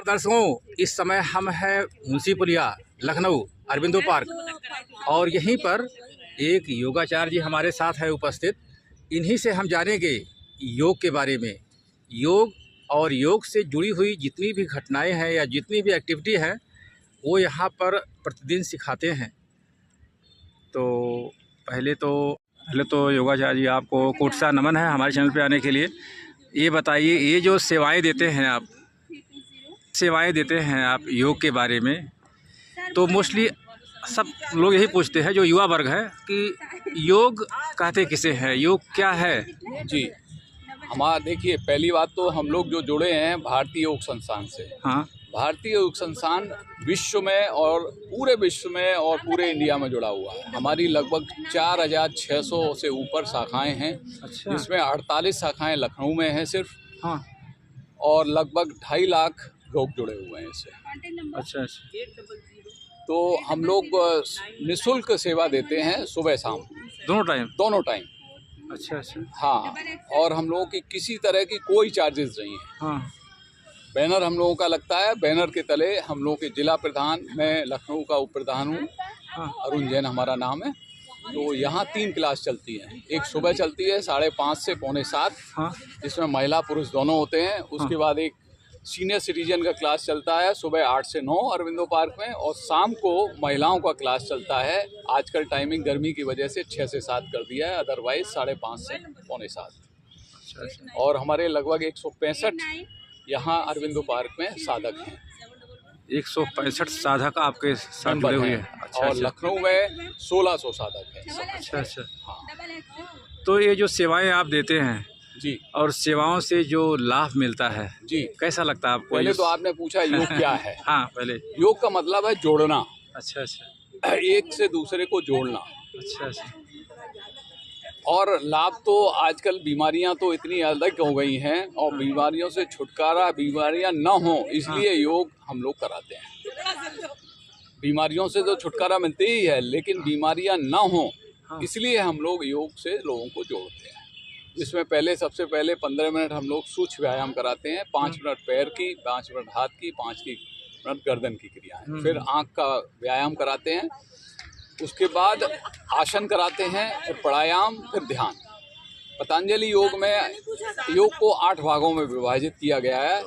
दर्शकों, इस समय हम हैं मुंशी पुलिया लखनऊ अरविंदो पार्क और यहीं पर एक योगाचार्य जी हमारे साथ है उपस्थित। इन्हीं से हम जानेंगे योग के बारे में। योग और योग से जुड़ी हुई जितनी भी घटनाएं हैं या जितनी भी एक्टिविटी है वो यहाँ पर प्रतिदिन सिखाते हैं। तो पहले तो योगाचार्य जी आपको कोटि सा नमन है हमारे चैनल पे आने के लिए। ये बताइए, ये जो सेवाएं देते हैं आप योग के बारे में, तो मोस्टली सब लोग यही पूछते हैं जो युवा वर्ग है कि योग कहते किसे हैं, योग क्या है? जी, हमारा देखिए, पहली बात तो हम लोग जो जुड़े हैं भारतीय योग संस्थान से। हाँ, भारतीय योग संस्थान विश्व में और पूरे इंडिया में जुड़ा हुआ है। हमारी लगभग 4600 से ऊपर शाखाएं हैं। अच्छा। जिसमें 48 शाखाएं लखनऊ में हैं सिर्फ। हाँ, और लगभग 2.5 लाख लोग जुड़े हुए हैं इससे। अच्छा। तो हम लोग निःशुल्क सेवा देते हैं, सुबह शाम दोनों टाइम। अच्छा। हाँ, और हम लोगों की किसी तरह की कोई चार्जेस नहीं है। हाँ, बैनर हम लोगों का लगता है, बैनर के तले हम लोगों के जिला प्रधान, मैं लखनऊ का उप प्रधान हूँ, हाँ, अरुण जैन हमारा नाम है। तो यहाँ 3 क्लास चलती हैं। एक सुबह चलती है 5:30 से 6:45, हाँ, जिसमें महिला पुरुष दोनों होते हैं। उसके बाद एक सीनियर सिटीजन का क्लास चलता है सुबह 8 से 9 अरविंदो पार्क में, और शाम को महिलाओं का क्लास चलता है। आजकल टाइमिंग गर्मी की वजह से 6 से 7 कर दिया है, अदरवाइज 5:30 से 6:45। और हमारे लगभग 165 यहाँ अरविंदो पार्क में साधक हैं। 165 साधक आपके साथ जुड़े हुए हैं। अच्छा, और अच्छा। लखनऊ में 1600 साधक हैं। अच्छा। हाँ तो ये जो सेवाएं आप देते हैं जी, और सेवाओं से जो लाभ मिलता है जी, कैसा लगता है आपको? पहले तो आपने पूछा योग क्या है। हाँ, पहले योग का मतलब है जोड़ना। अच्छा। एक से दूसरे को जोड़ना। अच्छा। और लाभ तो आजकल बीमारियां तो इतनी अधिक हो गई हैं, और बीमारियों से छुटकारा, बीमारियां न हो इसलिए योग हम लोग कराते हैं। बीमारियों से तो छुटकारा मिलती ही है, लेकिन बीमारियां न हो इसलिए हम लोग योग से लोगों को जोड़ते हैं। जिसमें सबसे पहले 15 मिनट हम लोग सूक्ष्म व्यायाम कराते हैं। 5 मिनट पैर की, 5 मिनट हाथ की, 5 मिनट गर्दन की क्रियाएं। फिर आँख का व्यायाम कराते हैं। उसके बाद आसन कराते हैं, फिर प्राणायाम, फिर ध्यान। पतंजलि योग में योग को 8 भागों में विभाजित किया गया है।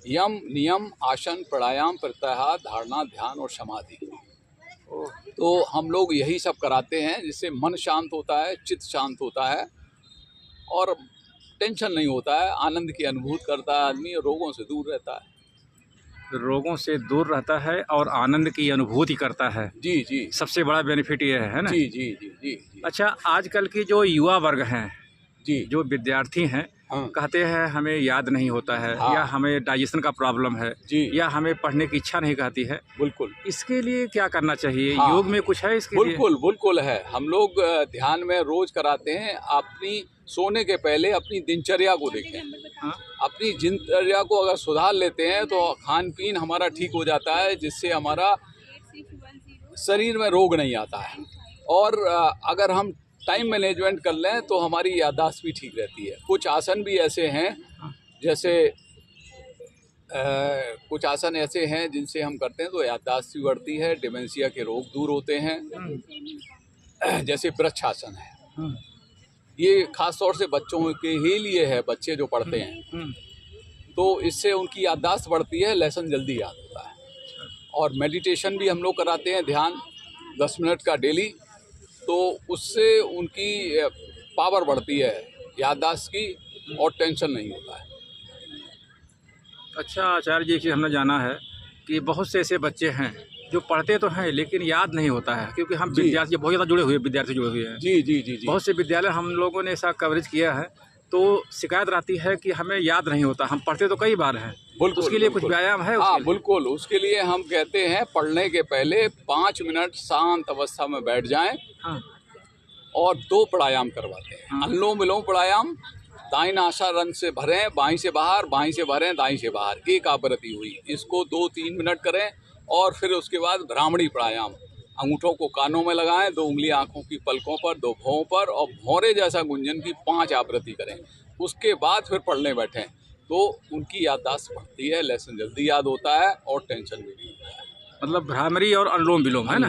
यम, नियम, आसन, प्राणायाम, प्रत्याहार, धारणा, ध्यान और समाधि। तो हम लोग यही सब कराते हैं, जिससे मन शांत होता है, चित्त शांत होता है और टेंशन नहीं होता है। आनंद की अनुभूति करता है आदमी, और रोगों से दूर रहता है। रोगों से दूर रहता है और आनंद की अनुभूति करता है। जी जी, सबसे बड़ा बेनिफिट ये है ना? जी जी जी जी जी। अच्छा, आजकल की जो युवा वर्ग हैं, जी, जो विद्यार्थी हैं, हाँ, कहते हैं हमें याद नहीं होता है, हाँ, या हमें डाइजेशन का प्रॉब्लम है, जी, या हमें पढ़ने की इच्छा नहीं कहती है। बिल्कुल। इसके लिए क्या करना चाहिए? हाँ, योग में कुछ है इसके लिए? बिल्कुल है। हम लोग ध्यान में रोज कराते हैं। अपनी सोने के पहले अपनी दिनचर्या को देखें। हाँ, अपनी दिनचर्या को अगर सुधार लेते हैं तो खान पीन हमारा ठीक हो जाता है, जिससे हमारा शरीर में रोग नहीं आता है। और अगर हम टाइम मैनेजमेंट कर लें तो हमारी याददाश्त भी ठीक रहती है। कुछ आसन भी ऐसे हैं, जैसे कुछ आसन ऐसे हैं जिनसे हम करते हैं तो याददाश्त भी बढ़ती है, डिमेंशिया के रोग दूर होते हैं। जैसे वृक्षासन है, ये खास तौर से बच्चों के ही लिए है, बच्चे जो पढ़ते हैं तो इससे उनकी याददाश्त बढ़ती है, लेसन जल्दी याद होता है। और मेडिटेशन भी हम लोग कराते हैं, ध्यान 10 मिनट का डेली। तो उससे उनकी पावर बढ़ती है याददाश्त की, और टेंशन नहीं होता है। अच्छा आचार्य जी, की हमने जाना है कि बहुत से ऐसे बच्चे हैं जो पढ़ते तो हैं लेकिन याद नहीं होता है, क्योंकि हम विद्यार्थी बहुत ज़्यादा विद्यार्थी जुड़े हुए हैं। जी जी जी जी, बहुत से विद्यालय हम लोगों ने ऐसा कवरेज किया है, तो शिकायत रहती है कि हमें याद नहीं होता। हम पढ़ते तो कई बार हैं। बिल्कुल। उसके लिए कुछ व्यायाम है? हाँ, बिल्कुल। उसके लिए हम कहते हैं पढ़ने के पहले 5 मिनट शांत अवस्था में बैठ जाएं। हाँ, और 2 प्राणायाम करवाते हैं। हाँ, अनुलोम विलोम प्राणायाम, दाईं नासा रन से भरें, बाईं से बाहर, बाईं से भरें, दाईं से बाहर, एक आवृत्ति हुई। इसको 2-3 मिनट करें। और फिर उसके बाद ब्राह्मणी प्राणायाम, अंगूठों को कानों में लगाएं, 2 उंगलियां आंखों की पलकों पर, 2 भौं पर, और भौरे जैसा गुंजन की 5 आवृत्ति करें। उसके बाद फिर पढ़ने बैठें। तो उनकी याददाश्त बढ़ती है, लेसन जल्दी याद होता है और टेंशन भी नहीं होता है। मतलब भ्रामरी और अनुलोम विलोम है ना,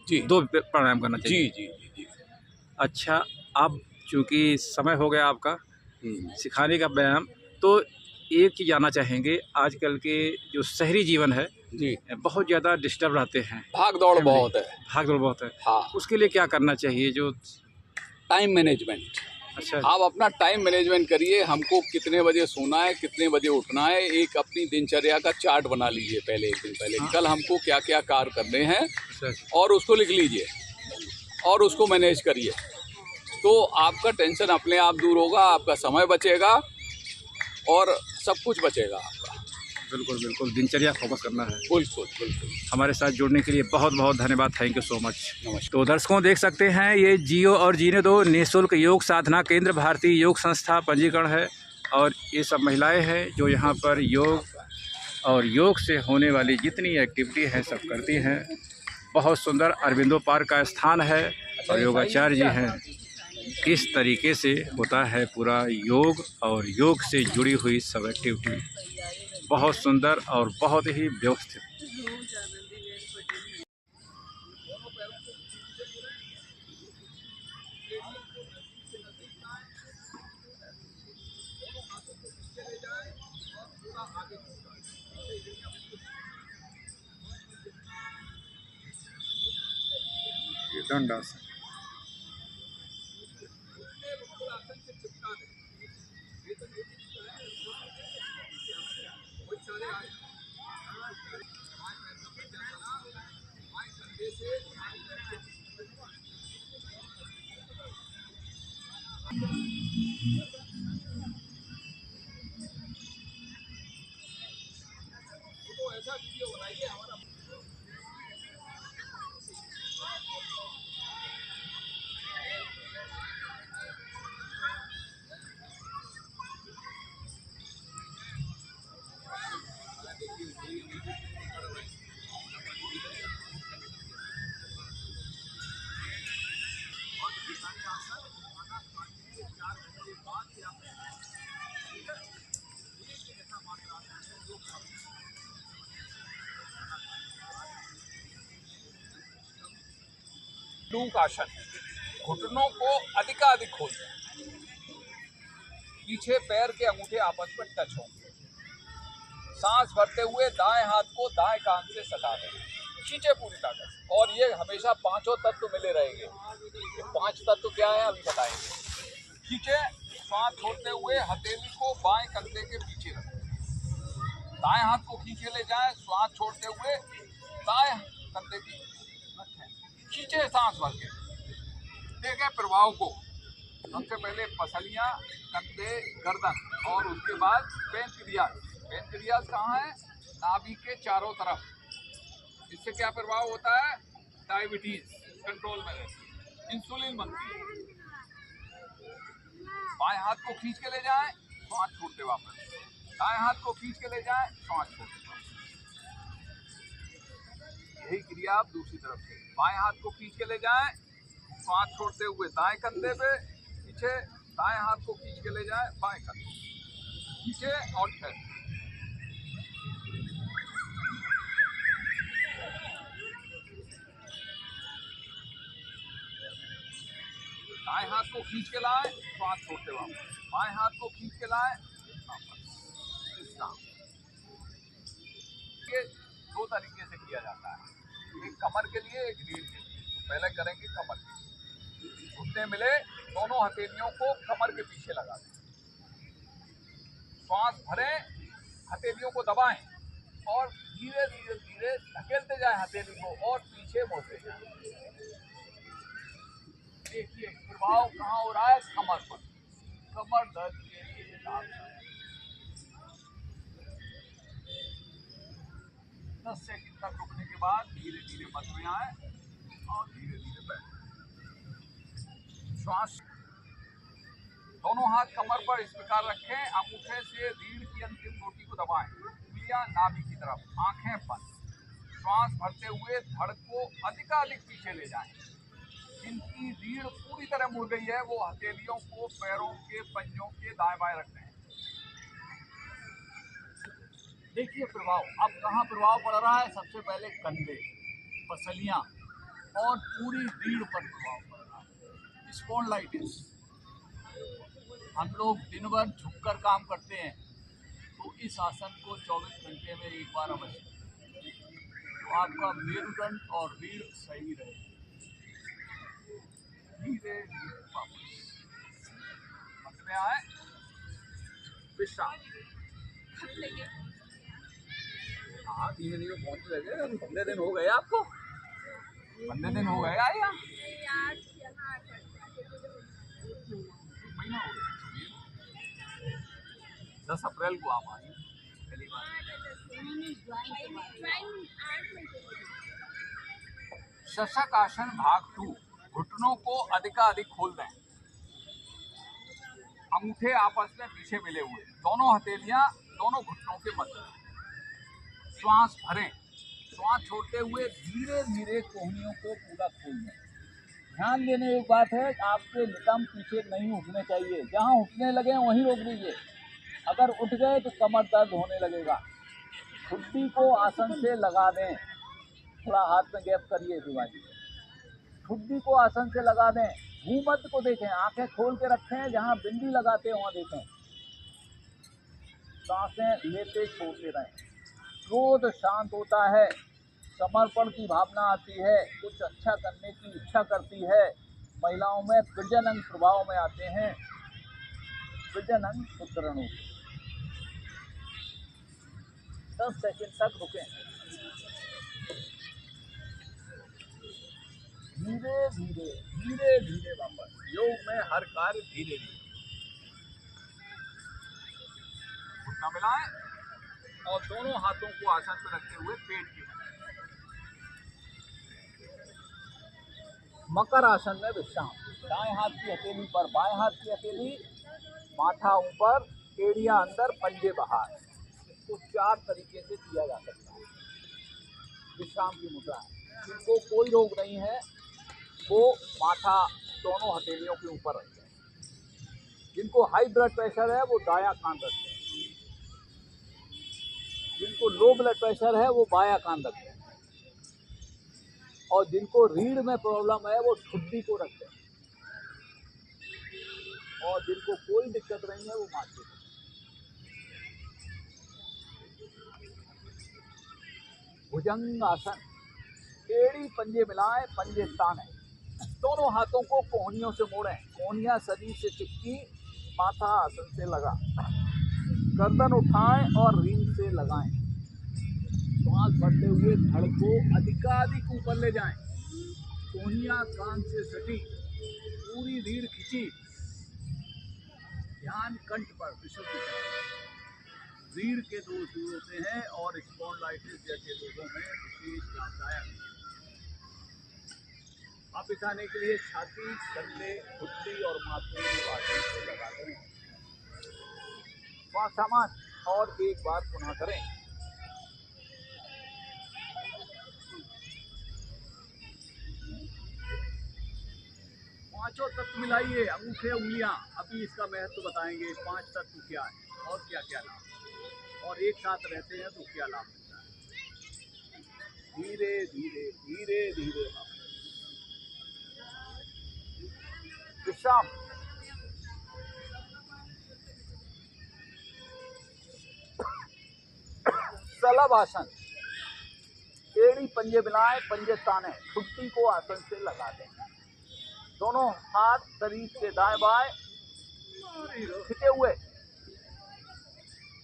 जी 2 प्राणायाम करना जी चाहिए। जी जी जी। अच्छा, अब चूँकि समय हो गया आपका सिखाने का व्यायाम, तो एक चीज़ जानना चाहेंगे, आजकल के जो शहरी जीवन है, जी, बहुत ज़्यादा डिस्टर्ब रहते हैं, भाग दौड़ फैमिली बहुत है। भाग-दौड़ बहुत है। हाँ, उसके लिए क्या करना चाहिए जो टाइम मैनेजमेंट। अच्छा आप अपना टाइम मैनेजमेंट करिए, हमको कितने बजे सोना है, कितने बजे उठना है, एक अपनी दिनचर्या का चार्ट बना लीजिए पहले, एक दिन पहले, हाँ, कल हमको क्या क्या कार्य करने हैं अच्छा, और उसको लिख लीजिए और उसको मैनेज करिए। तो आपका टेंशन अपने आप दूर होगा, आपका समय बचेगा और सब कुछ बचेगा आपका। बिल्कुल, बिल्कुल, दिनचर्या फ़ोकस करना है। बिल्कुल, बिल्कुल। हमारे साथ जुड़ने के लिए बहुत-बहुत धन्यवाद। Thank you so much. नमस्कार। तो दर्शकों देख सकते हैं, ये जियो और जीने दो निःशुल्क योग साधना केंद्र भारतीय योग संस्था पंजीकरण है और ये सब महिलाएं हैं जो यहाँ पर योग और योग से होने वाली जितनी एक्टिविटी है सब करती हैं। बहुत सुंदर अरबिंदो पार्क का स्थान है और योगाचार्य जी हैं। किस तरीके से होता है पूरा योग और योग से जुड़ी हुई सब एक्टिविटी, बहुत सुंदर और बहुत ही व्यवस्थित। ये दंडासन लूक आसन, घुटनों को अधिकाधिक खोलें, पीछे पैर के अंगूठे आपस में टच होंगे, सांस भरते हुए दाएं हाथ को दाएं कान से सटा दें, खींचे पूरी ताकत से। और ये हमेशा पांचों तत्व मिले रहेंगे। ये 5 तत्व क्या है अभी बताएंगे। खींचे, सांस छोड़ते हुए हथेली को बाएं कंधे के पीछे रखें, दाएं हाथ को खींचे ले जाएं, सांस छोड़ते हुए दाएं कंधे की रखें, खींचे सांस भर के। देखें प्रभाव को, सबसे पहले पसलियां, कंधे, गर्दन और उसके बाद पेनक्रियाज। पेनक्रियाज कहाँ है? नाभि के चारों तरफ। इससे क्या प्रभाव होता है? डायबिटीज कंट्रोल में रहती है, इंसुलिन बनती है। बाएं हाथ को खींच के ले जाएं, सांस छोड़ते वापस, दाएं हाथ को खींच के ले जाएं, सांस छोड़ते वापस। यही क्रिया आप दूसरी तरफ से, बाएं हाथ को खींच के ले जाएं, सांस छोड़ते हुए दाएं कंधे पे पीछे, दाएं हाथ को खींच के ले जाएं, बाएं कंधे पीछे और फिर दाएं हाथ को खींच के लाएं, सांस छोड़ते वापस, बाएं हाथ को खींच के लाएं, वापस। ये 2 तरीके से किया जाता है, एक कमर के लिए, एक रीढ़ के लिए। तो पहले करेंगे कमर के लिए। घुटने मिले, दोनों हथेलियों को कमर के पीछे लगा दें, श्वास भरें, हथेलियों को दबाएं और धीरे धीरे धीरे धकेलते जाएं हथेली को और पीछे मोड़ते जाएं। देखिए प्रभाव कहाँ हो रहा है? कमर पर। कमर दर्द के लिए लाभ है। 10 सेकंड तक रुकने के बाद धीरे धीरे मत में आए और धीरे धीरे बैठे। श्वास, दोनों हाथ कमर पर इस प्रकार रखें, अंगूठे से रीढ़ की अंतिम चोटी को दबाएं, उंगलियां नाभि की तरफ, आंखें बंद। श्वास भरते हुए धड़ को अधिकाधिक पीछे ले जाएं। जिनकी रीढ़ पूरी तरह मुड़ गई है वो हथेलियों को पैरों के पंजों के दाएं बाएं रख दें। देखिए प्रभाव, अब कहाँ प्रभाव पड़ रहा है? सबसे पहले कंधे, पसलियाँ और पूरी रीढ़ पर प्रभाव पड़ रहा है। स्पॉन्डिलाइटिस। हम लोग दिन भर झुककर काम करते हैं, तो इस आसन को 24 घंटे में एक बार अवश्य करें, तो आपका मेरुदंड और रीढ़ सही रहे। धीरे धीरे वापस मत में आए, विश्राम। हाँ, धीरे धीरे पहुंचने लगे। अभी 15 दिन हो गए आपको? 15 दिन हो गए आया? महीना हो गया। 10 अप्रैल को आप आए पहली बार। शशक आसन भाग 2। घुटनों को अधिकाधिक खोल दें। अंगूठे आपस में पीछे मिले हुए, दोनों हथेलियां दोनों घुटनों के मध्य। श्वास भरें। श्वास छोड़ते हुए धीरे धीरे कोहनियों को पूरा खोल दें। ध्यान देने एक बात है, आपके नितंब पीछे नहीं उठने चाहिए। जहां उठने लगे वहीं रोक दीजिए। अगर उठ गए तो कमर दर्द होने लगेगा। ठुड्डी को आसन से लगा दें। थोड़ा हाथ में गैप करिए शिवाजी। ठुड्डी को आसन से लगा दें। भूमध्य को देखें, आंखें खोल के रखें, जहां बिंदी लगाते हैं वहां देखें। सांसें लेते छोड़ते रहें। क्रोध शांत होता है, समर्पण की भावना आती है, कुछ अच्छा करने की इच्छा करती है। महिलाओं में प्रजनन प्रभाव में आते हैं, प्रजनन सुदृढ़ होते हैं। 10 सेकंड तक रुकें। धीरे धीरे धीरे धीरे वापस। योग में हर कार्य धीरे धीरे। घुटना मिलाएं और दोनों हाथों को आसन पर रखते हुए पेट के बल। मकर आसन में विश्राम। दाएं हाथ की हथेली पर बाएं हाथ की हथेली, माथा ऊपर, एड़ियां अंदर, पंजे बाहर। इसको 4 तरीके से किया जा सकता है। विश्राम की मुद्रा है। जिनको कोई रोग नहीं है वो माथा दोनों हथेलियों के ऊपर रखते हैं। जिनको हाई ब्लड प्रेशर है वो दायां कान रखते हैं। जिनको लो ब्लड प्रेशर है वो बायां कान रखते हैं। और जिनको रीढ़ में प्रॉब्लम है वो ठुड्डी को रखते हैं। और जिनको कोई दिक्कत नहीं है वो माथे को। भुजंग आसन। एड़ी पंजे मिलाएं, पंजे ताने। दोनों हाथों को कोहनियों से मोड़ें। कोहनियां शरीर से चिपकी, माथा आसन से लगा। गर्दन उठाएं और रीढ़ से लगाएं। श्वास भरते हुए धड़ को अधिकाधिक ऊपर ले जाएं। कोहनियां कान से सटी, पूरी रीढ़ खिंची। ध्यान कंठ पर, विशुद्ध रीढ़ के दोष दूर होते हैं और स्पॉन्डिलाइटिस जैसे रोगों में विशेष लाभदायक है। वापिस आने के लिए छाती, कंधे, घुटनी और माथे को आसन से लगा दें। श्वास सामान और एक बार पुनः करें। पांचों तत्व मिलाइए, अंगूठे उंगलियां। अभी इसका महत्व बताएंगे, 5 तत्व क्या है और क्या क्या लाभ, और एक साथ रहते हैं तो क्या लाभ मिलता है। धीरे धीरे धीरे धीरे विश्राम। सलभ आसन। एड़ी पंजे मिलाएं, पंजे ताने। ठुड्डी को आसन से लगा दें। दोनों हाथ शरीर के दाएं बाएं खिंचे हुए।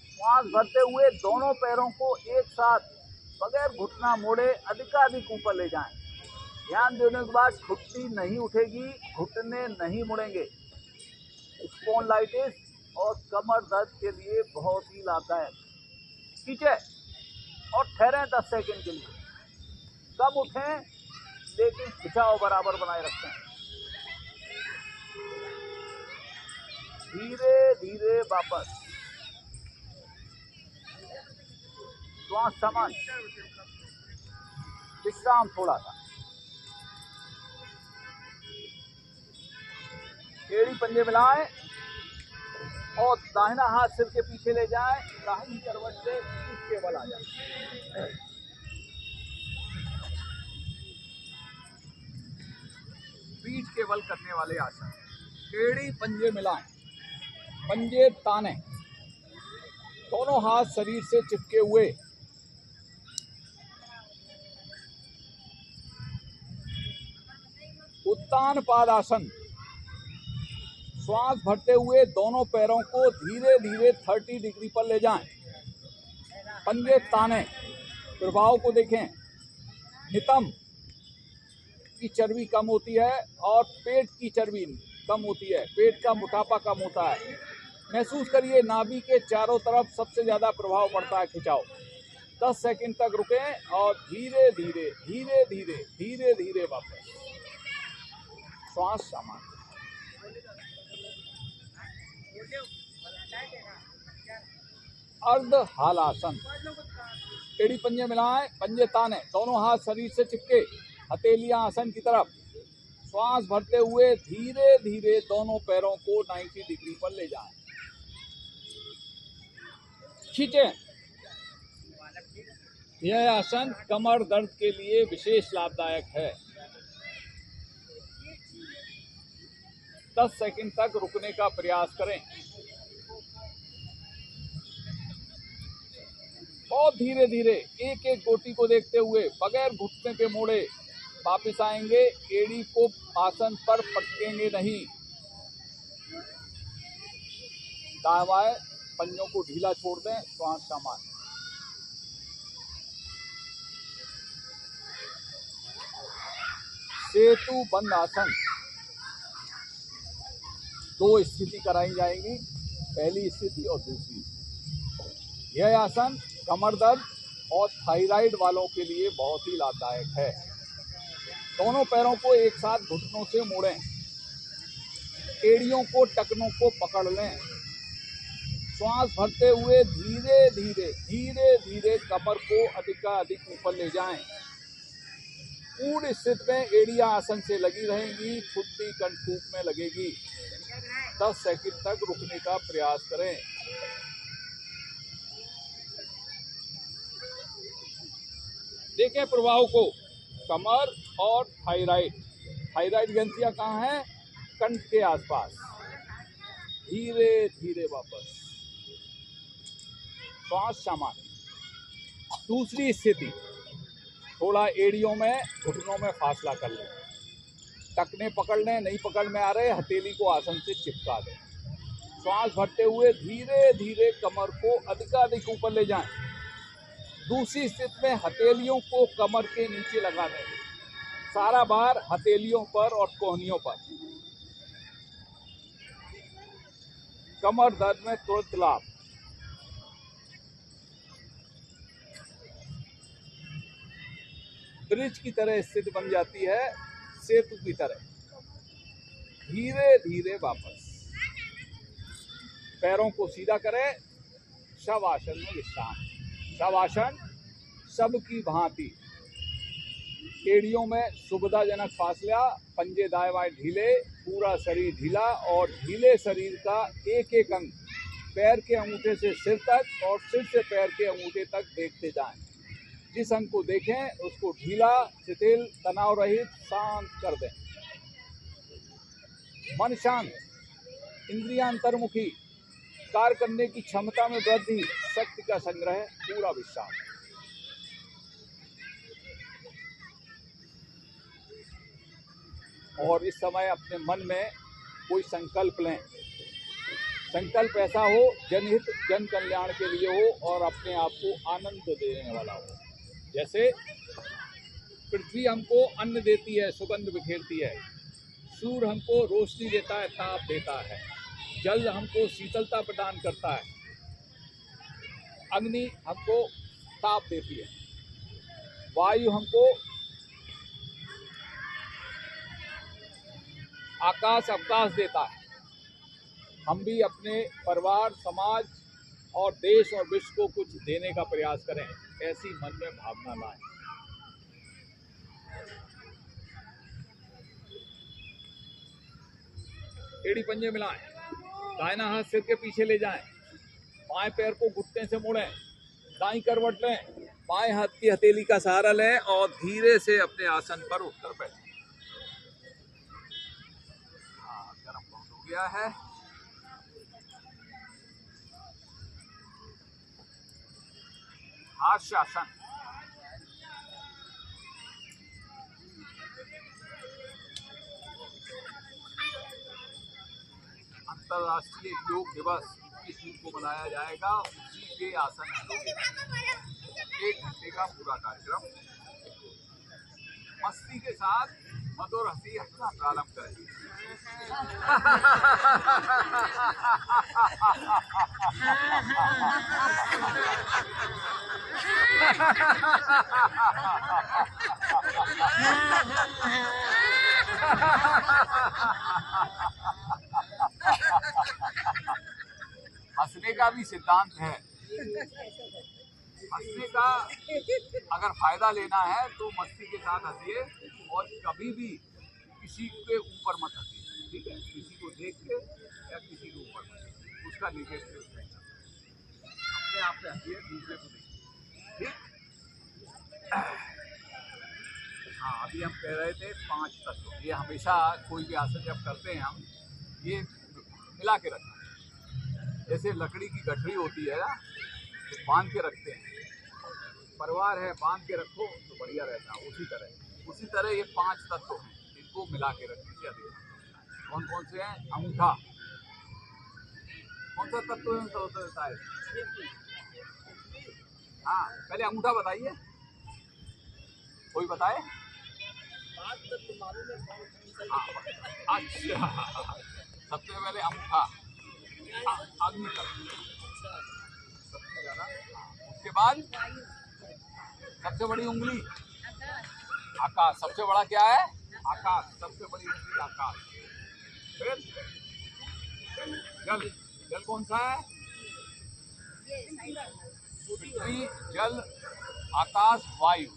श्वास भरते हुए दोनों पैरों को एक साथ बगैर घुटना मोड़े अधिकाधिक ऊपर ले जाएं। ध्यान देने के बाद ठुड्डी नहीं उठेगी, घुटने नहीं मुड़ेंगे। स्पॉन्डिलाइटिस और कमर दर्द के लिए बहुत ही लाभदायक। खींचे और ठहरें 10 सेकंड के लिए। कम उठें लेकिन खिंचाव बराबर बनाए रखें। धीरे धीरे वापस। श्वास समान, विश्राम थोड़ा सा। एड़ी पंजे मिलाएं, और दाहिना हाथ सिर के पीछे ले जाएं, दाहिनी करवट से पीठ के बल आ जाए। पीठ के बल करने वाले आसन। एड़ी पंजे मिलाएं, पंजे ताने, दोनों हाथ शरीर से चिपके हुए। उत्तान पादासन, श्वास भरते हुए दोनों पैरों को धीरे धीरे 30 डिग्री पर ले जाएं। पंजे ताने, प्रभाव को देखें। नितंब की चर्बी कम होती है और पेट की चर्बी कम होती है, पेट का मोटापा कम होता है। महसूस करिए नाभि के चारों तरफ सबसे ज्यादा प्रभाव पड़ता है खिंचाव। 10 सेकंड तक रुकें और धीरे धीरे धीरे धीरे धीरे धीरे वापस। श्वास सामान्य। अर्ध हालासन, एड़ी पंजे मिलाएं, पंजे ताने, दोनों हाथ शरीर से चिपके, हथेलियां आसन की तरफ। श्वास भरते हुए धीरे धीरे दोनों पैरों को 90 डिग्री पर ले जाएं। खींचें। यह आसन कमर दर्द के लिए विशेष लाभदायक है। 10 सेकंड तक रुकने का प्रयास करें। बहुत धीरे धीरे एक एक गोटी को देखते हुए बगैर घुटने पे मोड़े वापिस आएंगे। एड़ी को आसन पर पटकेंगे नहीं। दाएं पंजों को ढीला छोड़ दें। श्वास सामान्य। सेतु बंद आसन, 2 स्थिति कराई जाएंगी, पहली स्थिति और दूसरी। यह आसन कमर दर्द और थायराइड वालों के लिए बहुत ही लाभदायक है। दोनों पैरों को एक साथ घुटनों से मोड़ें। एड़ियों को टखनों को पकड़ लें। श्वास भरते हुए धीरे धीरे धीरे धीरे कमर को अधिक ऊपर ले जाएं। पूर्ण स्थिति में एड़ियां आसन से लगी रहेंगी, छुट्टी कंठकूप में लगेगी। 10 सेकंड तक रुकने का प्रयास करें। देखें प्रभाव को। कमर और थायराइड ग्रंथियां कहाँ हैं? कंठ के आसपास। धीरे धीरे वापस। श्वास सामान्य। दूसरी स्थिति, थोड़ा एड़ियों में घुटनों में फासला कर लें। टखने पकड़ लें, नहीं पकड़ में आ रहे हथेली को आसन से चिपका दें। श्वास भरते हुए धीरे धीरे कमर को अधिक ऊपर ले जाएं। दूसरी स्थिति में हथेलियों को कमर के नीचे लगा दें। सारा भार हथेलियों पर और कोहनियों पर। कमर दर्द में तुरंत लाभ। ब्रिज की तरह स्थिति बन जाती है, सेतु की तरह। धीरे धीरे वापस। पैरों को सीधा करें। शवासन में विश्राम। शवासन सब की भांति। एड़ियों में सुविधाजनक फासला, पंजे दाएं बाएं ढीले, पूरा शरीर ढीला और ढीले शरीर का एक एक अंग पैर के अंगूठे से सिर तक और सिर से पैर के अंगूठे तक देखते जाएं। जिस अंग को देखें उसको ढीला, शिथिल, तनाव रहित, शांत कर दें। मन शांत, इंद्रियां अंतर्मुखी, कार्य करने की क्षमता में वृद्धि, शक्ति का संग्रह, पूरा विश्राम। और इस समय अपने मन में कोई संकल्प लें। संकल्प ऐसा हो जनहित जन कल्याण के लिए हो और अपने आप को आनंद देने वाला हो। जैसे पृथ्वी हमको अन्न देती है, सुगंध बिखेरती है। सूर्य हमको रोशनी देता है, ताप देता है। जल हमको शीतलता प्रदान करता है। अग्नि हमको ताप देती है। वायु हमको आकाश अवकाश देता है। हम भी अपने परिवार, समाज और देश और विश्व को कुछ देने का प्रयास करें। ऐसी मन में भावना लाएं। एड़ी पंजे मिलाएं। दाहिना हाथ सिर के पीछे ले जाएं, बाएं पैर को घुटने से मोड़ें, दाईं करवट लें, बाएं हाथ की हथेली का सहारा लें और धीरे से अपने आसन पर उठकर बैठें। हाँ, गर्म बहुत हो गया है। हास्यासन। अंतर्राष्ट्रीय योग दिवस 21 जून को मनाया जाएगा। उसी के आसन हम लोग 1 घंटे का पूरा कार्यक्रम मस्ती के साथ मधुर हंसी हंसना प्रारंभ करें। हंसने का भी सिद्धांत है। हंसने का अगर फायदा लेना है तो मस्ती के साथ हंसिए और कभी भी किसी के ऊपर मत हंसिए, ठीक है? किसी को देख के या किसी के ऊपर मत, उसका निगेटिव इफेक्ट अपने आप पे हंसिए, दूसरे को देखिए, ठीक? हाँ, अभी हम कह रहे थे 5 तत्व। ये हमेशा कोई भी आसन जब करते हैं हम ये मिला के रखना। जैसे लकड़ी की गठरी होती है ना, तो बांध के रखते हैं, परिवार है बांध के रखो तो बढ़िया रहता है। उसी तरह ये 5 तत्व हैं, इनको मिला के रख दीजिए। कौन कौन से हैं? अंगूठा। कौन सा तत्व होता है? हाँ, पहले अंगूठा बताइए, कोई बताए? अच्छा, सबसे पहले अंगूठा, अग्नि तत्व सबसे ज्यादा। उसके बाद सबसे बड़ी उंगली आकाश। सबसे बड़ा क्या है? आकाश। सबसे बड़ी उंगली आकाश। फिर जल। जल कौन सा है? पृथ्वी, जल, आकाश, वायु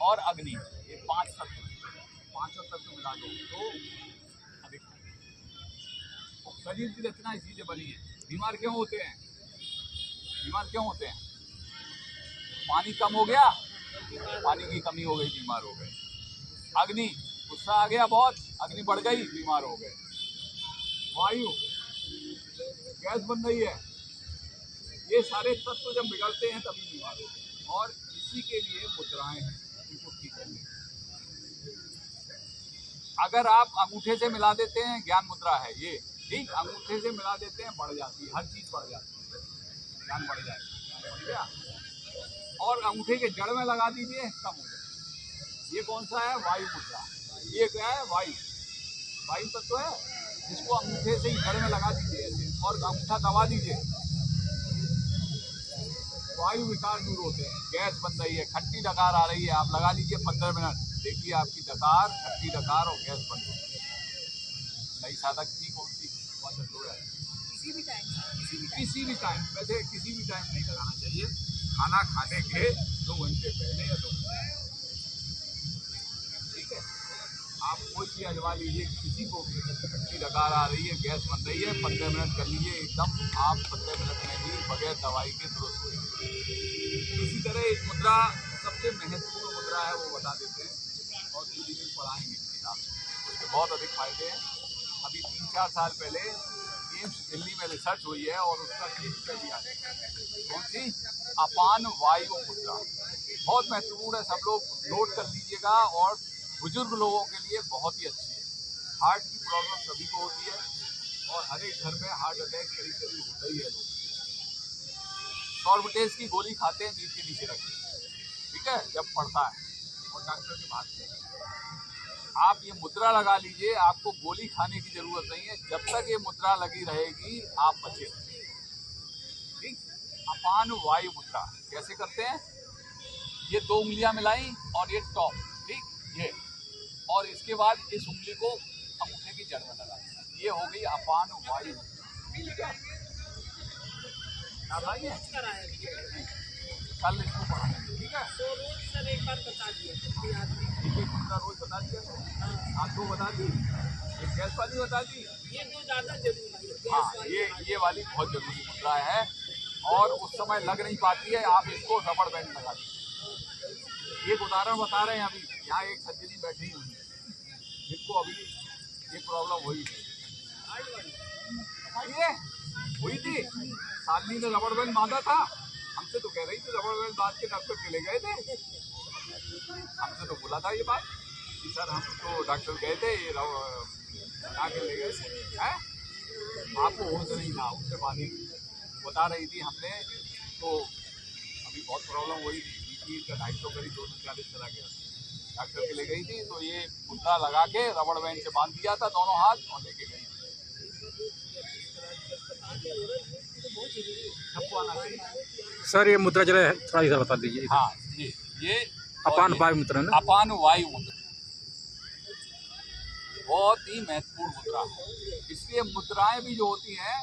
और अग्नि। ये 5 तत्व। 5 तत्व मिला दो तो अधिक। शरीर की रचना इसी से बनी है। बीमार क्यों होते हैं? पानी कम हो गया, पानी की कमी हो गई, बीमार हो गए। अग्नि, गुस्सा आ गया बहुत, अग्नि बढ़ गई, बीमार हो गए। वायु, गैस बन रही है। ये सारे तत्व जब बिगड़ते हैं तभी बीमार होते हैं। और इसी के लिए मुद्राएं हैं, इनको ठीक करने। अगर आप अंगूठे से मिला देते हैं, ज्ञान मुद्रा है ये, ठीक? अंगूठे से मिला देते हैं, बढ़ जाती है, हर चीज बढ़ जाती है, ज्ञान बढ़ जाएगा। और अंगूठे के जड़ में लगा दीजिए, कम हो जाए। ये कौन सा है? वायु मुद्रा। ये क्या है? वायु तत्व है, जिसको अंगूठे से ही जड़ में लगा दीजिए ऐसे और अंगूठा दबा दीजिए, वायु विकार दूर होते हैं। गैस बन रही है, खट्टी डकार आ रही है, आप लगा लीजिए 15 मिनट, देखिए आपकी डकार, खट्टी डकार और गैस बंद हो जाएगी। नई साधक थी कौन सी? किसी भी टाइम, वैसे किसी भी टाइम नहीं लगाना चाहिए, खाना खाने के 2 घंटे पहले या 2 घंटे, ठीक है? आप कोई भी अजमा लीजिए, किसी को भी खट्टी डकार आ रही है, गैस बन रही है, 15 मिनट कर लीजिए, एकदम आप 15 मिनट में ही बगैर दवाई के दुरुस्त हो जाएंगे। इसी तरह एक मुद्रा सबसे महत्वपूर्ण मुद्रा है, वो बता देते हैं और दूसरी दिन पढ़ाएंगे किताब, उसके बहुत अधिक फायदे हैं। अभी 3-4 साल पहले एम्स दिल्ली में रिसर्च हुई है और उसका केस स्टडी आ गया। कौन सी? अपान वायु मुद्रा। बहुत महत्वपूर्ण है, सब लोग नोट कर लीजिएगा और बुजुर्ग लोगों के लिए बहुत ही अच्छी है। हार्ट की प्रॉब्लम सभी को होती है और हर एक घर में हार्ट अटैक करीब होता ही है। लोग सॉर्बिटेज की गोली खाते हैं, नींद के नीचे रखते हैं, ठीक है, जब पड़ता है और डॉक्टर के पास आप ये मुद्रा लगा लीजिए, आपको गोली खाने की जरूरत नहीं है। जब तक ये मुद्रा लगी रहेगी आप बचे रहेंगे, ठीक? अपान वायु मुद्रा कैसे करते हैं? ये 2 उंगलियां मिलाई और ये टॉप, ठीक, ये, और इसके बाद इस उंगली को अंगूठे की जड़ में लगा, ये हो गई अपान वायु मुद्रा। कल इसको पढ़ाएंगे, ठीक है? ठीक है। तो रोज सर एक बार बता दिए तो याद नहीं। एक मुद्रा रोज बता दिया, आपको बता दी, एक गैस वाली बता दी। ये दो ज्यादा जरूरी है। हाँ, ये वाली बहुत जरूरी मुद्रा है और उस समय लग नहीं पाती है, आप इसको रबड़ बैंड लगा दीजिए। एक उदाहरण बता रहे हैं, अभी यहाँ एक सज्जनी बैठी हुई है जिनको अभी ये प्रॉब्लम हुई थी, बताइए हुई थी, सालनी ने रबड़ बैंड बांधा था, हमसे तो कह रही थी रबड़ बैंड बांध के डॉक्टर के ले गए थे, हमसे तो बोला था ये बात कि सर हम तो डॉक्टर गए थे ये बना के ले गए थे, आपको होश नहीं था, उससे बांधी बता रही थी हमने, तो अभी बहुत प्रॉब्लम हुई थी, बीपी का 250 करीब 240 चला गया, डॉक्टर के ले गई थी, तो ये मुद्रा लगा के रबड़ बैंड से बांध दिया था दोनों हाथ और लेके गई। सबको आना चाहिए। सर ये मुद्रा जरा थोड़ा इधर बता दीजिए। हाँ, ये अपान वायु मुद्रा ना? अपान वायु मुद्रा बहुत ही महत्वपूर्ण मुद्रा है, इसलिए मुद्राएं भी जो होती हैं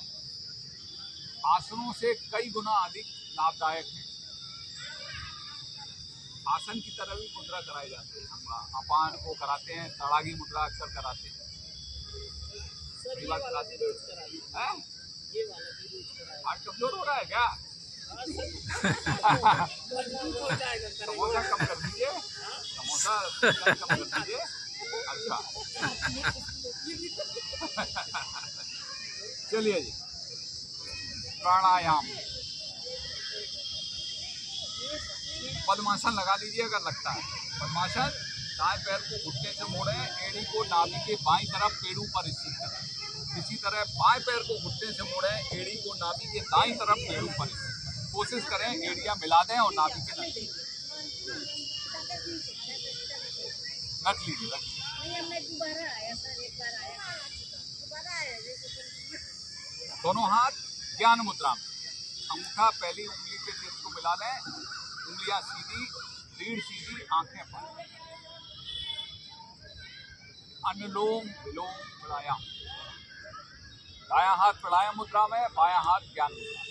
आसनों से कई गुना अधिक लाभदायक है। आसन की तरह भी मुद्रा कराई जाती है, हम अपान को कराते हैं, तड़ागी मुद्रा अक्सर कराते हैं। सर ये वाला भी रोज कराइए, हैं? ये वाला भी रोज कराइए। आज कमजोर हो रहा है क्या? हाँ सर, मजबूत हो जाएगा करेंगे। समोसा कम कर दीजिए, समोसा कम कर दीजिए। अच्छा चलिए जी, प्राणायाम, पद्मासन लगा लीजिए अगर लगता है। पद्मासन, दाएं पैर को घुटने से मोड़ें, एड़ी को नाभि के बाईं तरफ पेड़ों पर स्थित करें। इसी तरह बाएं पैर को घुटने से मोड़ें, एड़ी को नाभि के दाईं तरफ पेड़ों पर स्थित करें। कोशिश करें एड़ियां मिला दें और नाभि के नजदीक रख लीजिए। दोनों हाथ ज्ञान मुद्रा में, अंगूठा पहली उंगली के टिप को मिला लें, उंगलियां सीधी, रीढ़ सीधी, आंखें बंद। अनुलोम विलोम प्राणायाम, दायां हाथ प्राणायाम मुद्रा में, बायां हाथ ज्ञान मुद्रा में।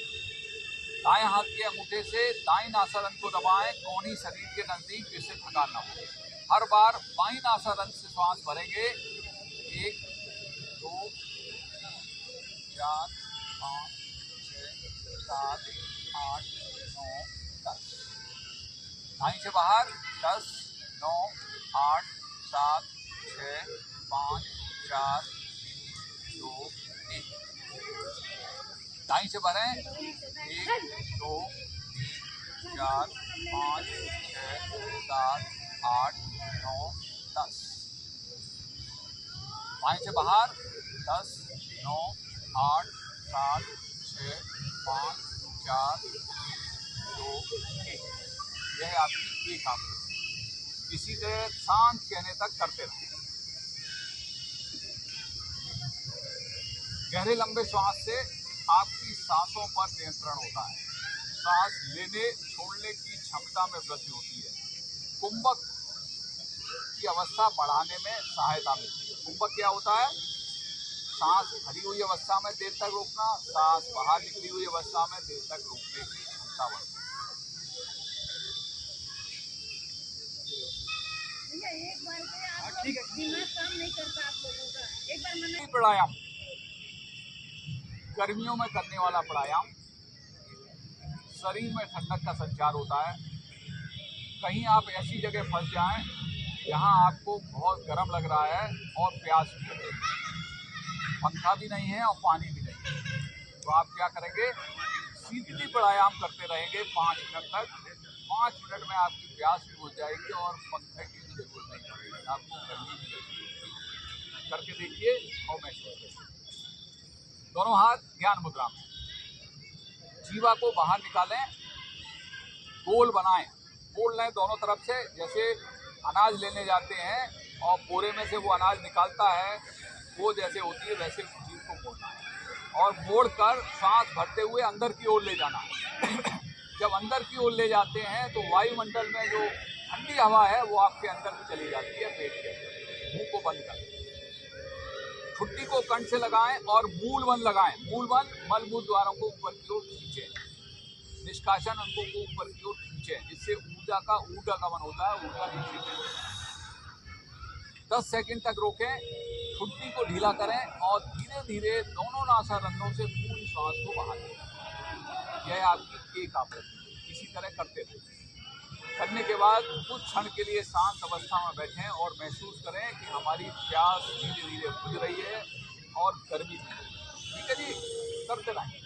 दाएं हाथ के अंगूठे से दाईं नासारंध्र को दबाएं, कोहनी शरीर के नजदीक, जिससे थकान न हो। हर बार बाईं नासारंध्र से श्वास भरेंगे। 1 2 4 5 6 7 8 9 10। दाईं से बाहर 10 9 8 7 6 5 4 3 2 1। दाईं से भरें 1 2 3 4 5 6 7 8 9 10। बाएं से बाहर 10 9 8 7 6 5 4 3 2 1। यह है आपकी एक आंख। इसी तरह शांत कहने तक करते रहें। गहरे लंबे श्वास से आपकी सांसों पर नियंत्रण होता है, सांस लेने छोड़ने की क्षमता में वृद्धि होती है, कुंभक की अवस्था बढ़ाने में सहायता मिलती है। कुंभक क्या होता है? सांस भरी हुई अवस्था में देर तक रोकना, सांस बाहर निकली हुई अवस्था में देर तक रोकने की क्षमता बढ़ती है। ठीक है, दिमाग काम नहीं करता आप लोगों का। एक बार मैंने प्राणायाम गर्मियों में करने वाला प्राणायाम, शरीर में ठंडक का संचार होता है। कहीं आप ऐसी जगह फंस जाएं जहां आपको बहुत गर्म लग रहा है और प्यास भी लग रही है, पंखा भी नहीं है और पानी भी नहीं है, तो आप क्या करेंगे? सीधी प्राणायाम करते रहेंगे 5 मिनट तक। 5 मिनट में आपकी प्यास भी बुझ जाएगी और पंखे की भी जरूरत नहीं पड़ेगी, आपको गर्मी भी लगेगी। करके देखिए और महसूस करिए। दोनों हाथ ज्ञान मुद्रा में, जीवा को बाहर निकालें, गोल बनाएं, मोड़ लें दोनों तरफ से, जैसे अनाज लेने जाते हैं और बोरे में से वो अनाज निकालता है, वो जैसे होती है वैसे जीव को मोड़ना है और मोड़कर सांस भरते हुए अंदर की ओर ले जाना है। जब अंदर की ओर ले जाते हैं तो वायुमंडल में जो ठंडी हवा है वो आपके अंदर में चली जाती है पेट के अंदर। मुंह को बंद करें, छुट्टी को कंठ से लगाएं और मूल बंद लगाएं। मूल बंद मल मूत्र द्वारों को ऊपर की ओर खींचें, निष्कासन उनको ऊपर की ओर खींचें, जिससे ऊर्जा का ऊर्जागमन होता है, ऊर्जा नीचे गिरती है। 10 सेकंड तक रोकें, ठुड्डी को ढीला करें और धीरे धीरे दोनों नासारंध्रों से पूरी श्वास को बाहर लें। यह आपकी एक आवृत्ति। इसी तरह करते रहें। करने के बाद कुछ क्षण के लिए शांत अवस्था में बैठें और महसूस करें कि हमारी प्यास धीरे धीरे बुझ रही है और गर्मी भी। ठीक है जी, करते रहें।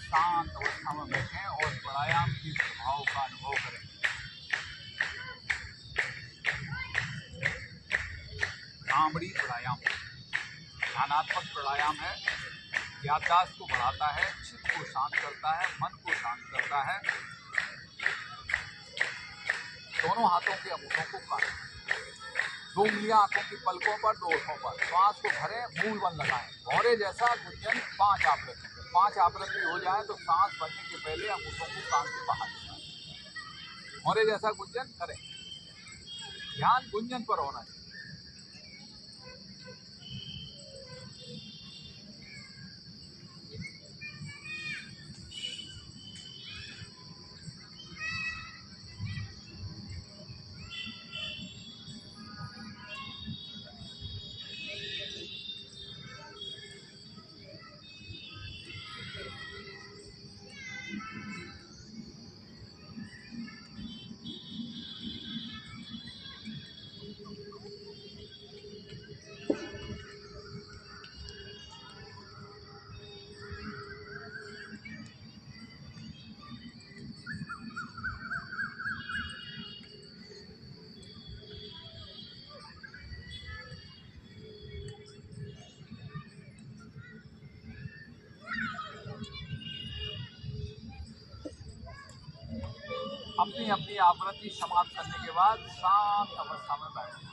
शांत अवस्था में बैठें और प्राणायाम के प्रभाव का अनुभव करें। भ्रामरी प्राणायाम ध्यानात्मक प्राणायाम है। याददाश्त को बढ़ाता है, चित्त को शांत करता है, मन को शांत करता है। दोनों हाथों के अंगूठों को काटें। 2 उंगलियां आंखों की पलकों पर, 2 होठों पर। श्वास को भरें, मूल बंद लगाएं। भौरे जैसा गुंजन 5 आवृत्ति। 5 आवृत्ति हो जाए तो सांस भरने के पहले अंगूठों को कान से बाहर निकालें। भौरे जैसा गुंजन करें। ध्यान गुंजन पर होना चाहिए। अपनी अपनी आवृत्ति समाप्त करने के बाद शांत अवस्था में बैठना।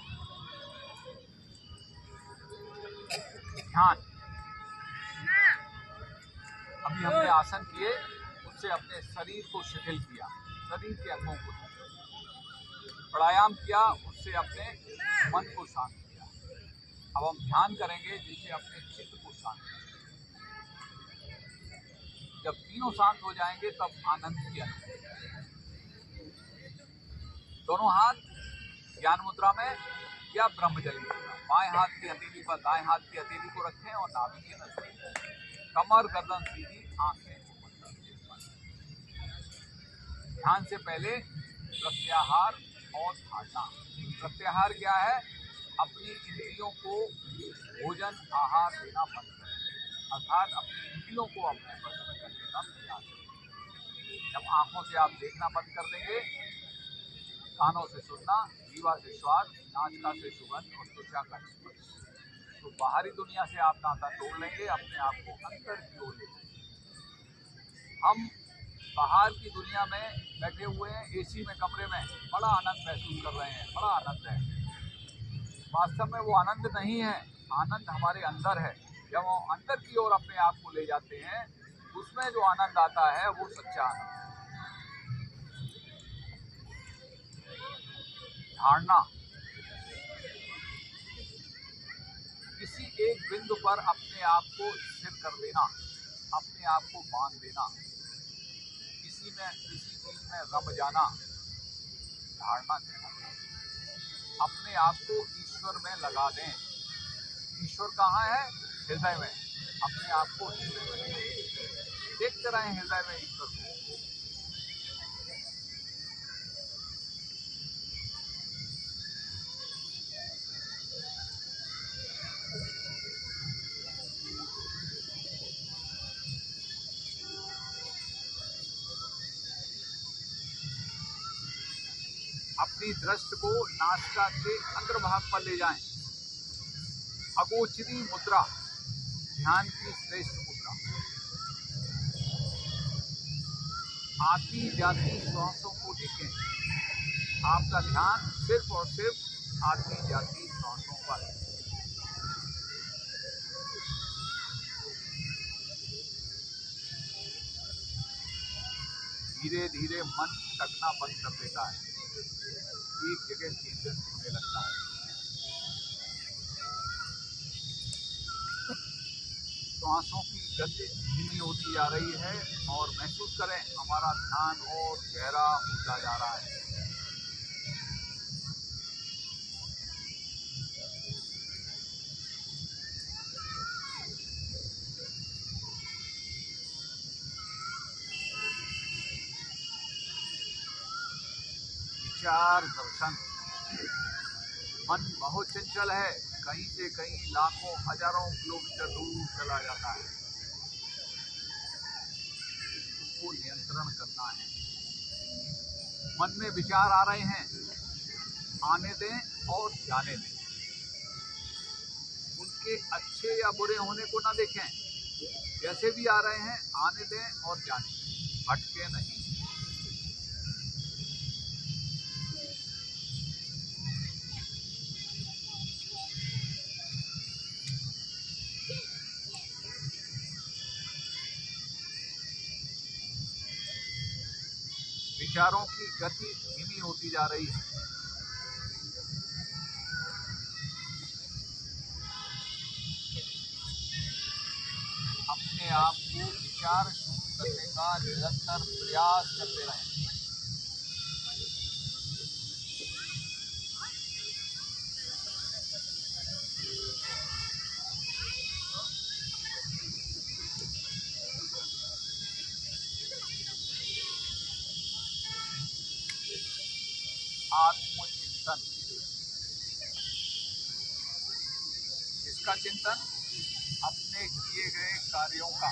ध्यान। अभी हमने आसन किए, उससे अपने शरीर को शिथिल किया, शरीर के अंगों को प्राणायाम किया, उससे अपने मन को शांत किया। अब हम ध्यान करेंगे जिससे अपने चित्त को शांत करें। जब तीनों शांत हो जाएंगे तब आनंद की अनुभूति। दोनों हाथ ज्ञान मुद्रा में या ब्रह्मचर्य मुद्रा। बाएं हाथ की हथेली पर दाएं हाथ की हथेली को रखें और नाभि के नजदीक। कमर गर्दन सीधी, आंखें बंद। ध्यान से पहले प्रत्याहार और धारणा। प्रत्याहार क्या है? अपनी इंद्रियों को भोजन आहार देना बंद करें, अर्थात अपनी इंद्रियों को अपने बस में करने का प्रयास करें। जब आंखों से आप देखना बंद कर देंगे, कानों से सुनना, जीवा से स्वाद, नासिका से सुगंध और त्वचा का स्पर्श, तो बाहरी दुनिया से आप नाता तोड़ लेंगे, अपने आप को अंदर की ओर ले जाएंगे। हम बाहर की दुनिया में बैठे हुए हैं, एसी में कमरे में बड़ा आनंद महसूस कर रहे हैं, बड़ा आनंद है। वास्तव में वो आनंद नहीं है, आनंद हमारे अंदर है। जब हम अंदर की ओर अपने आप को ले जाते हैं, उसमें जो आनंद आता है वो सच्चा आनंद है। धारणा। किसी एक बिंदु पर अपने आप को स्थिर कर देना, अपने आप को बांध देना, किसी चीज में रम जाना, धारणा कहलाता है। अपने आप को ईश्वर में लगा दें। ईश्वर कहाँ है? हृदय में। अपने आप को हृदय में देखते रहें, हृदय में ईश्वर को। अपनी दृष्टि को नासिका के अग्रभाग पर ले जाएं। अगोचरी मुद्रा ध्यान की श्रेष्ठ मुद्रा। आती जाती श्वासों को देखें। आपका ध्यान सिर्फ और सिर्फ आती जाती श्वासों पर। धीरे धीरे मन थकना बंद कर देता है, एक जगह केंद्रित होने लगता है। श्वासों की गति धीमी होती जा रही है और महसूस करें हमारा ध्यान और गहरा होता जा रहा है। विचार दर्शन। मन बहुत चंचल है, कहीं से कहीं लाखों हजारों किलोमीटर दूर चला जाता है। उसको नियंत्रण करना है। मन में विचार आ रहे हैं, आने दें और जाने दें। उनके अच्छे या बुरे होने को ना देखें, जैसे भी आ रहे हैं आने दें और जाने दें, भटके नहीं। विचारों की गति धीमी होती जा रही है। अपने आप को विचार शून्य करने का निरंतर प्रयास करते रहें। आत्मचिंतन। इसका चिंतन अपने किए गए कार्यों का।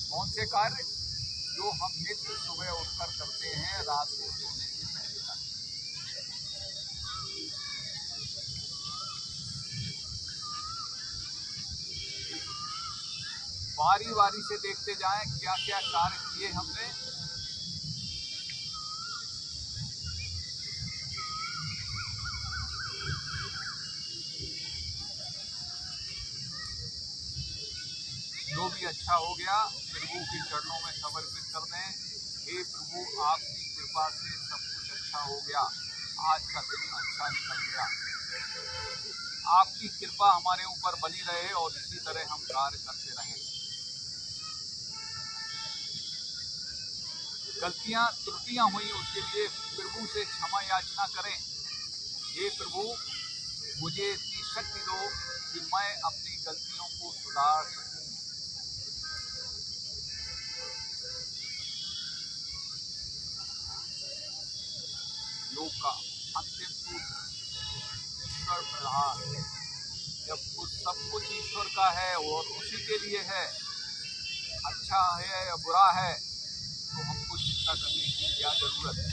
कौन से कार्य? जो हम नित्य सुबह उठकर करते हैं रात को सोने से पहले तक। बारी बारी से देखते जाएं क्या क्या कार्य किए हमने। जो भी अच्छा हो गया प्रभु के चरणों में समर्पित कर दें। हे प्रभु, आपकी कृपा से सब कुछ अच्छा हो गया, आज का दिन अच्छा निकल गया। आपकी कृपा हमारे ऊपर बनी रहे और इसी तरह हम कार्य करते रहें। गलतियां त्रुटियां हुई उसके लिए प्रभु से क्षमा याचना करें। हे प्रभु, मुझे इतनी शक्ति दो कि मैं अपनी गलतियों को सुधार सकूं। योग का अंतिम सूत्र ईश्वर प्रधान। जब सब कुछ ईश्वर का है और उसी के लिए है, अच्छा है या बुरा है तो हमको चिंता करने की क्या जरूरत है।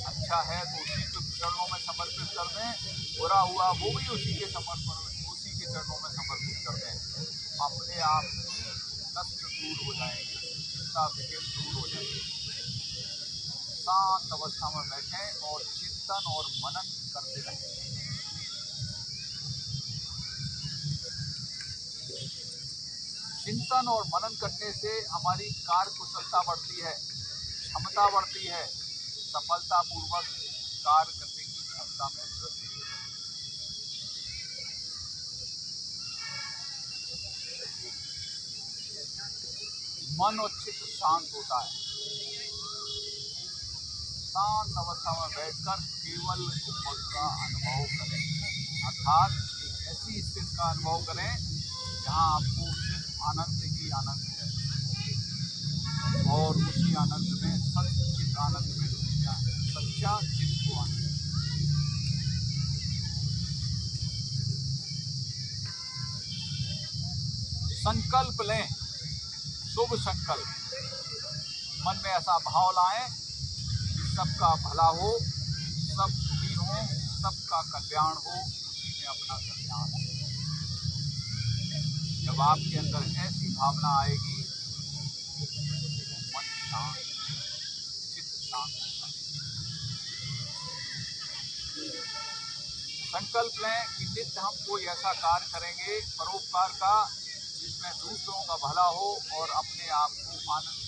अच्छा है तो उसी के चरणों में समर्पित कर दें, बुरा हुआ वो भी उसी के चरणों में समर्पित कर दें। अपने आप कष्ट दूर हो जाएंगे, चिंता फिक्र दूर हो जाएगी। शांत अवस्था में बैठें और चिंतन और मनन करते रहें। चिंतन और मनन करने से हमारी कार्य कुशलता बढ़ती है, क्षमता बढ़ती है, सफलतापूर्वक कार्य करने की क्षमता में वृद्धि होती है। मन और चित्त शांत होता है। शांत अवस्था में बैठकर केवल उपमन का अनुभव करें, अर्थात एक ऐसी स्थिति का अनुभव करें जहाँ आपको सिर्फ आनंद ही आनंद है और उसी आनंद में सच्चित आनंद में डूब जाए, सच्चा चित्त को आनंद। संकल्प लें, शुभ संकल्प। मन में ऐसा भाव लाएं कि सबका भला हो, सब सुखी हो, सबका कल्याण हो, उसी में अपना कल्याण हो। जब आपके अंदर ऐसी भावना आएगी मन शांत, चित्त शांत होता है। संकल्प लें कि नित्य हम कोई ऐसा कार्य करेंगे परोपकार का जिसमें दूसरों का भला हो और अपने आप को आनंद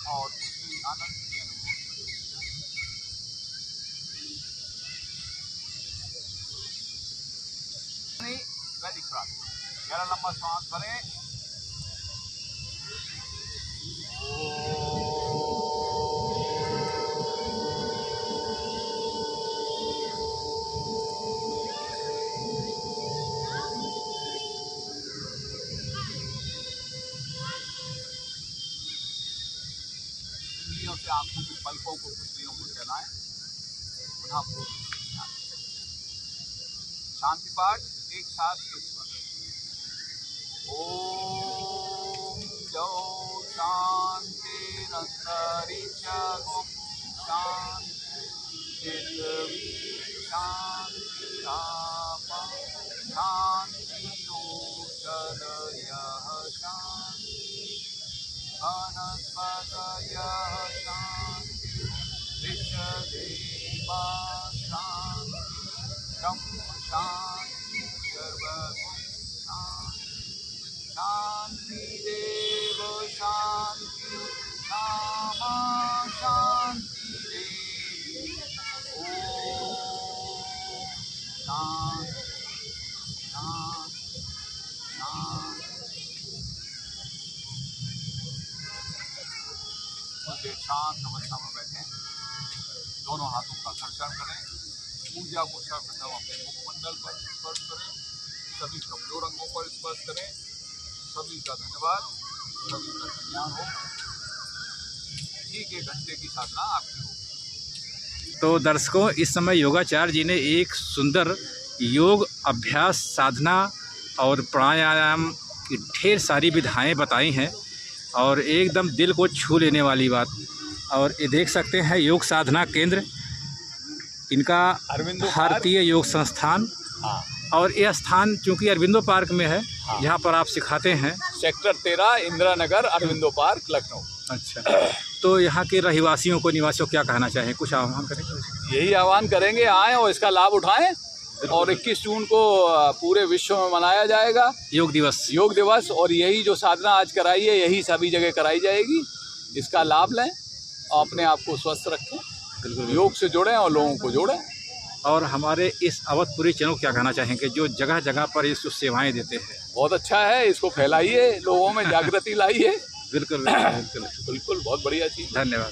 और इसी आनंद की अनुभूति वैदिक प्रार्थना। गहरा लंबा श्वास भरें। उंगलियों से आंखों की पलकों को पुतलियों को चलाएं। पुनः पूर्ण शांति पाठ एक साथ एक स्वर। ओम जौ शांतिरन्तरिक्षं शांति पृथ्वी शांति आपः शांति ओषधयः शांति वनस्पतयः शांति वृक्षदेवा शांति ब्रह्म शांति सर्वगुण शांति शांति देव शांति नामा शांति देव। ओम शांति शांति शांति। कुछ देर शांत अवस्था में बैठें। दोनों हाथों का घर्षण करें। ऊर्जा को सर्वप्रथम अपने मुखमंडल पर स्पर्श करें। सभी कमजोर अंगों पर स्पर्श करें। सभी का धन्यवाद, सभी का कल्याण हो। ठीक 1 घंटे की साधना आपकी हो। तो दर्शकों, इस समय योगाचार्य जी ने एक सुंदर योग अभ्यास साधना और प्राणायाम की ढेर सारी विधाएं बताई हैं और एकदम दिल को छू लेने वाली बात। और ये देख सकते हैं योग साधना केंद्र, इनका अरविंदो भारतीय योग संस्थान। हाँ। और यह स्थान चूँकि अरविंदो पार्क में है, हाँ। जहाँ पर आप सिखाते हैं। Sector 13 Indira Nagar Aurobindo park Lucknow. अच्छा, तो यहाँ के रहवासियों को, निवासियों को क्या कहना चाहें? कुछ आह्वान करेंगे? यही आह्वान करेंगे, आएँ और इसका लाभ उठाएं। और 21 जून को पूरे विश्व में मनाया जाएगा योग दिवस। और यही जो साधना आज कराई है यही सभी जगह कराई जाएगी। इसका लाभ लें और अपने आप को स्वस्थ रखें। बिल्कुल योग से जुड़ें और लोगों को जोड़ें। और हमारे इस अवधपुरी चैनल को क्या कहना चाहेंगे जो जगह जगह पर ये सेवाएं देते हैं? बहुत अच्छा है, इसको फैलाइए, लोगों में जागृति लाइए। बिल्कुल बिल्कुल बहुत बढ़िया चीज़। धन्यवाद।